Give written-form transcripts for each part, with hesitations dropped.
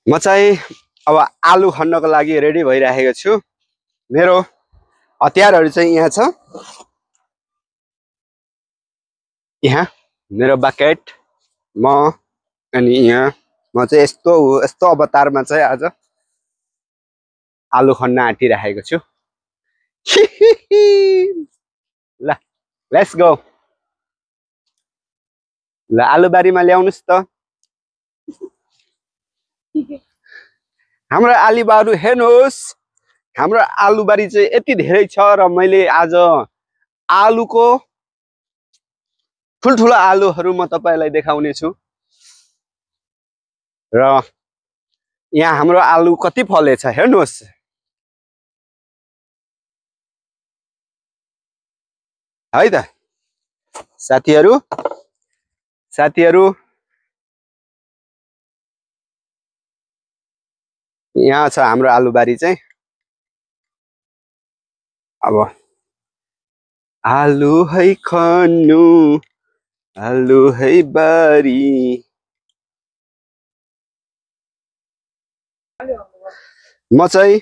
म चाहिँ अब आलु खन्नको लागि रेडी भइराखेको छु। मेरो हतियारहरू चाहिँ यहाँ छ। यहाँ मेरो बकेट, म अनि यहाँ म चाहिँ यस्तो अवतारमा चाहिँ आज आलु खन्न आँटिराखेको छु। ल लेट्स गो। ल आलुबारीमा ल्याउनुस् त। हाम्रो आलुबारी हेर्नुहोस्। हाम्रो आलुबारी चाहिँ यति धेरै छ र मैले आज आलुको ठुल्ठुलो आलुहरू म तपाईलाई देखाउने छु। र यहाँ हाम्रो आलु कति फलेछ हेर्नुहोस्। है त साथीहरू यहाँ छ हाम्रो आलुबारी चाहिँ। अब आलु है खन्नु, आलु है बारी। म चाहिँ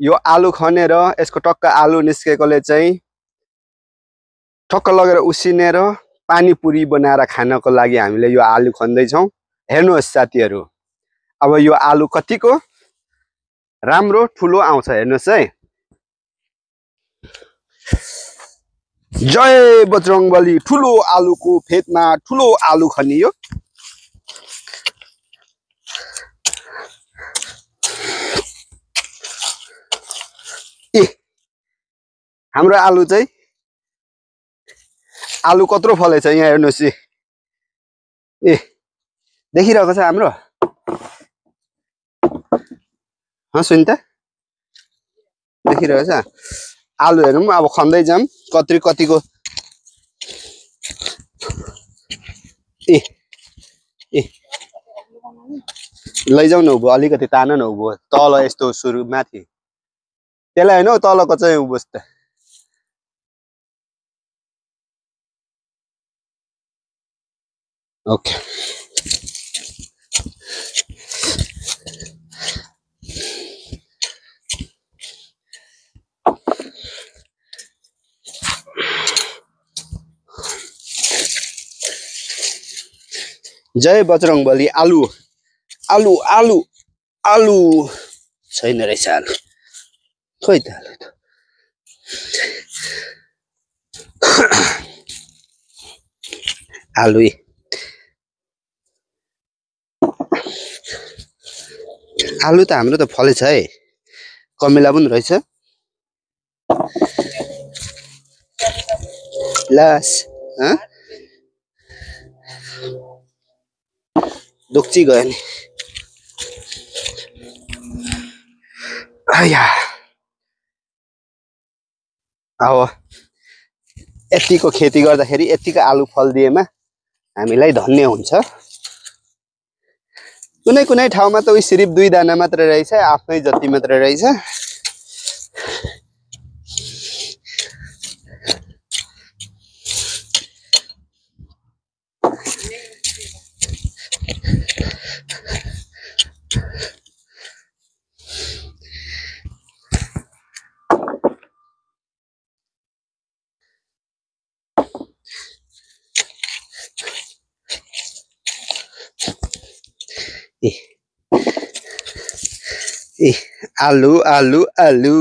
यो आलु खनेर यसको टक्क आलु निस्केकोले चाहिँ ठक्क लगेर उसिनेर पानीपुरी बनाएर खानको लागि हामीले यो आलु खन्दैछौँ। हेर्नुहोस् साथीहरू, अब यो आलु कतिको राम्रो ठुलो आउँछ हेर्नुहोस् है। जय बजरंगबली। ठुलो आलुको फेदमा ठुलो आलु खनियो। ए हाम्रो आलु चाहिँ आलु कत्रो फलेछ यहाँ हेर्नुहोस्। ए देखिरहेको छ हाम्रो। सुनि त देखिरहेको छ। आलु हेरौँ अब खन्दै जाऊँ कतिको। ए ए लैजाऊ न उभो, अलिकति तान न उभो तल यस्तो सुरु माथि। त्यसलाई होइन हौ तलको चाहिँ उभोस् त। ओके जय बजरंगबली। आलु आलु आलु आलु छैन रहेछ आलु। खोइ त आलु त। आलु आलु त हाम्रो त फलेछ है। कमिला पनि रहेछ। लास दुख्ची गयो नि। अब यतिको खेती गर्दाखेरि यतिको आलु फल्दिएमा हामीलाई धन्य हुन्छ। कुनै ठाउँमा त उही सिर्फ 2 दाना मात्र रहेछ, आफ्नै जति मात्र रहेछ। ए आलु आलु आलु।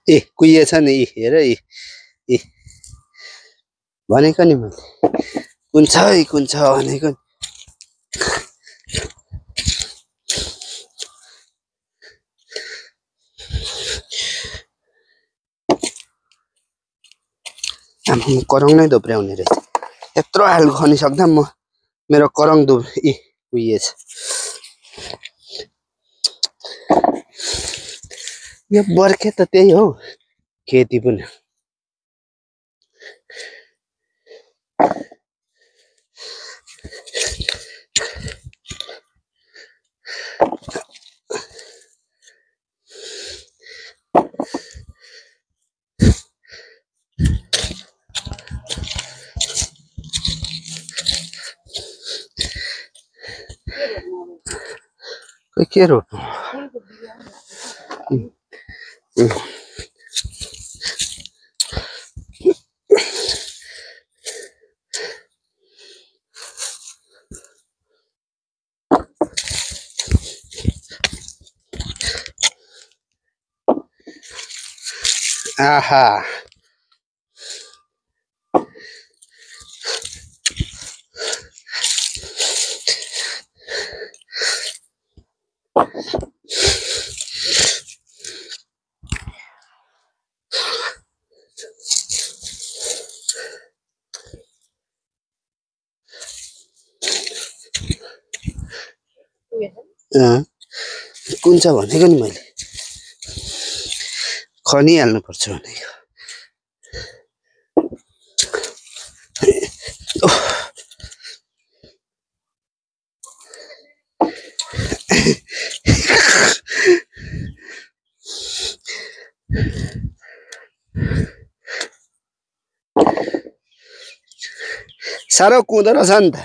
ए कुहिएछ नि हेर। ए भनेको नि मैले कुन छ भनेको। करङ नै दोब्र्याउने रहेछ। यत्रो आलु खनिसक्दा म मेरो करङ उहिएछ। यो बर्खे त त्यही हो खेती पनि। के रोप्नु आहा कुन छ भनेको नि मैले खनिहाल्नु पर्छ भनेको साह्रो कुँदो रहेछ नि त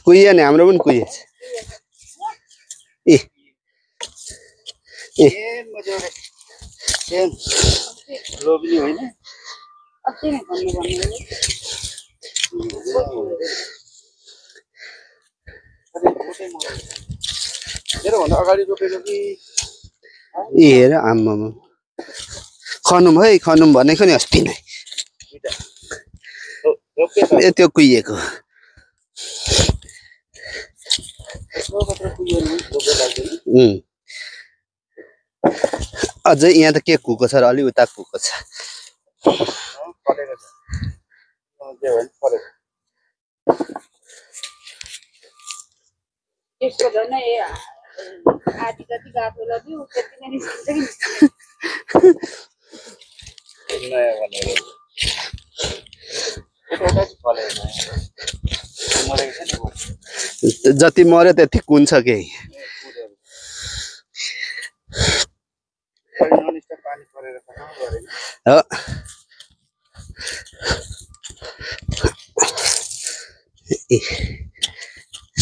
कुहियो नि हाम्रो पनि कुहिएछ ए ए रोप्ने होइन मेरोभन्दा अगाडि रोपेको कि ए हेर आम्मामा खनुम है खनुम भनेको नि अस्ति नै ए त्यो कुहिएको अझै यहाँ त के कुको छ र अलि उता कुको छ त्यसको झन् आधी जति गएको लग्यो त्यति नै निस्किन्छ कि जति मर्यो त्यति कुन्छ के हो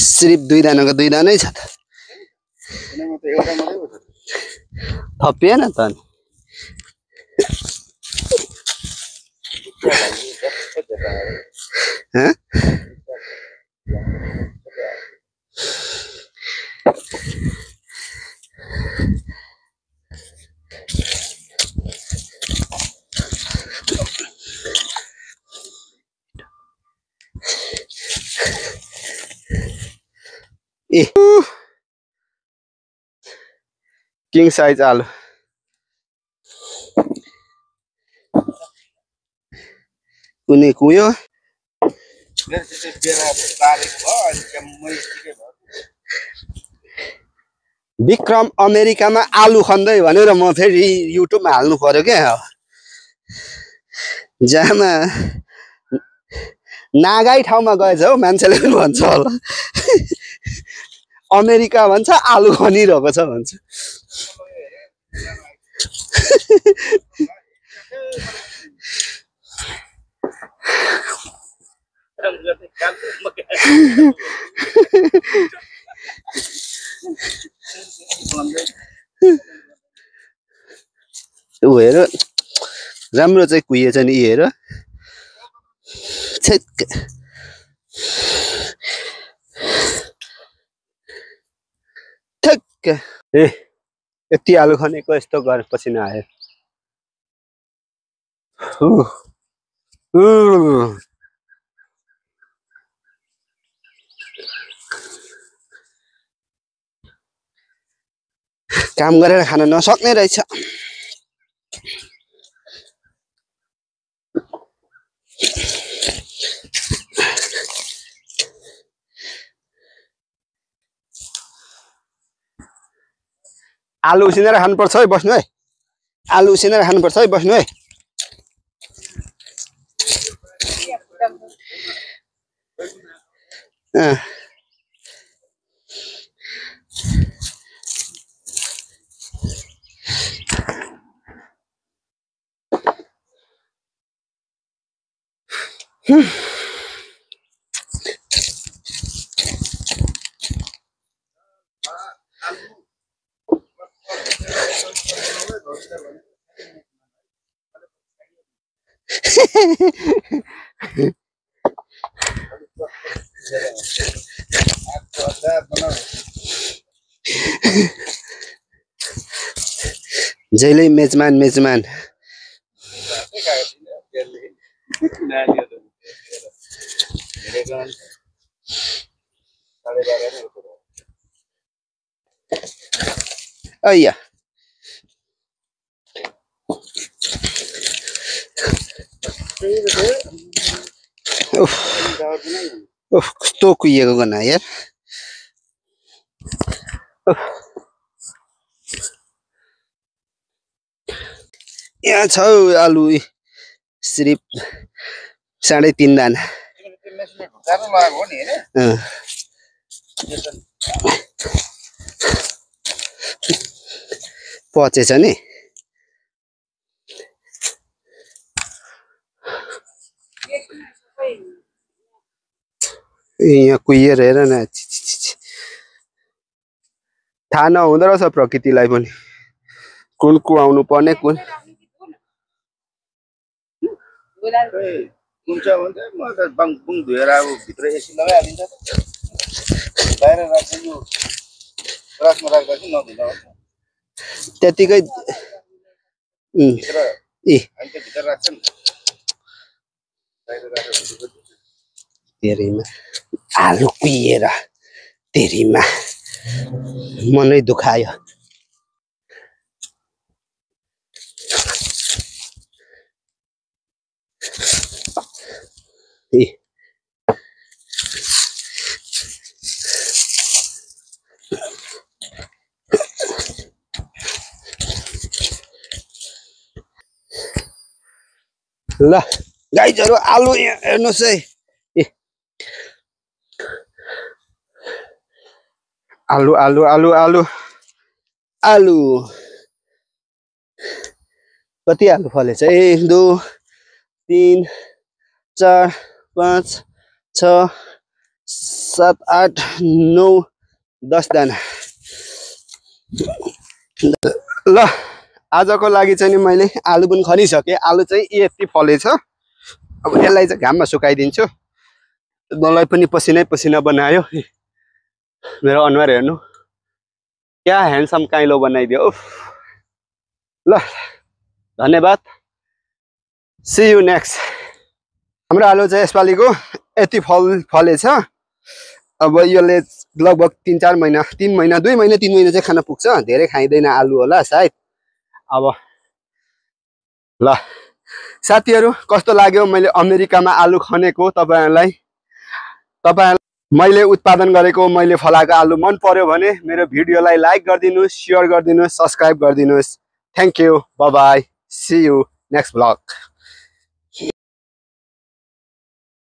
सिर्फ दुई दानाको दुई दानै छ त थपिएन त अनि ए किङ साइज आलु कुनै कुयो विक्रम अमेरिकामा आलु खन्दै भनेर म फेरि युट्युबमा हाल्नु पर्यो क्या जहाँमा नागाई ठाउँमा गएछ हौ मान्छेले पनि भन्छ होला अमेरिका भन्छ आलु खनिरहेको छ भन्छ ऊ हेर राम्रो चाहिँ कुहिएछ नि हेर ठ्याक्क ए यति आलु खनेको यस्तो गरेपछि नआयो काम गरेर खान नसक्ने रहेछ आलु उसिनेर खानुपर्छ है बस्नु है आलु उसिनेर खानुपर्छ है बस्नु है जहिले मेजमान मेजमान अय्या कस्तो कुहिएको गना यार यहाँ छ आलु सिर्फ 3.5 दाना पचेछ नि यहाँ कुहिएर हेर न थाहा नहुँदो रहेछ प्रकृतिलाई पनि कुन कुहाउनु पर्ने कुन हुन्छ भन्छ म त बुङ धोएर अब भित्र एसी लगाइहालिन्छ बाहिर राख्छ यो राख्न राख्दा चाहिँ नधुँदा हुन्छ त्यतिकै भित्र ए हामी त भित्र राख्छ नि बाहिर राखेर तेरीमा आलु कुहिएर तेरीमा मनै दुखायो ए ल गाइजहरु आलु हेर्नुस् है आलु आलु आलु आलु आलु कति आलु फलेछ 1 2 3 4 5 6 7 8 9 10 दाना ल आजको लागि चाहिँ नि मैले आलु पनि खनिसके आलु चाहिँ यति फलेछ अब यसलाई चाहिँ घाममा सुकाइदिन्छु मलाई पनि पसिनै पसिना बनायो मेरो अनुहार हेर्नु क्या ह्यान्डसम काइलो बनाइदियो उफ ल धन्यवाद सी यू नेक्स्ट हाम्रो आलु चाहिँ यसपालिको यति फलेछ अब यसले लगभग 3 महिना 2 महिना 3 महिना चाहिँ खान पुग्छ धेरै खाइदैन आलु होला सायद अब ल साथीहरु कस्तो लाग्यो मैले अमेरिकामा आलु खनेको तपाईहरुलाई मैले उत्पादन गरेको मैले फलाएको आलु मन पर्यो भने मेरो भिडियोलाई like गरिदिनुस् share गरिदिनुस् subscribe गरिदिनुस् thank you bye bye C you next blog